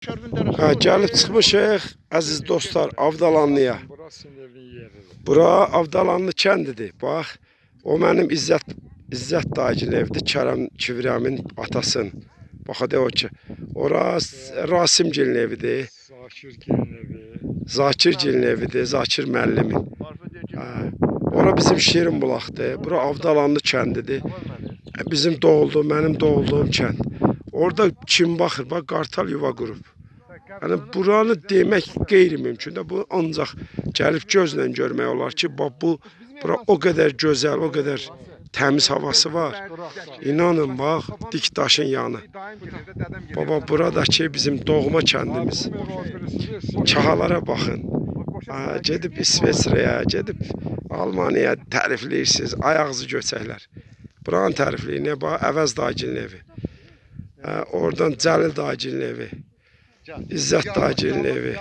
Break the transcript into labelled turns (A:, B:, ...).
A: Gəlib çıxmışıq, əziz dostlar, Avdalanlıya. Bura Avdalanlı kəndidir. Bax, o mənim İzzət dayıgil evdir, Kərəm Kivrəmin atasının. Bax, o ki, ora Rasimgilin evidir. Zakirgilin evidir, Zakir müəllimin. Ora bizim Şirin bulaqdır. Bura Avdalanlı kəndidir. Bizim doğulduğum, mənim doğulduğum kənd. Orada kim baxır? Bax, qartal yuva qurub. Yəni, buranı demək qeyri-mümkündür. Bu ancaq gəlib gözlə görmək olar ki, bura o qədər gözəl, o qədər təmiz havası var. İnanın, bax, dik daşın yanı. Baba, buradakı bizim doğma kəndimiz. Kahalara baxın. Gedib İsveçrəyə, gedib Almaniyaya tərifləyirsiniz, ayağınızı göçəklər. Buranın tərifləyini, bax, Əvəz dayıgilin evi. Oradan Cəlil dayıgilin evi. İzzət dayıgilin evi.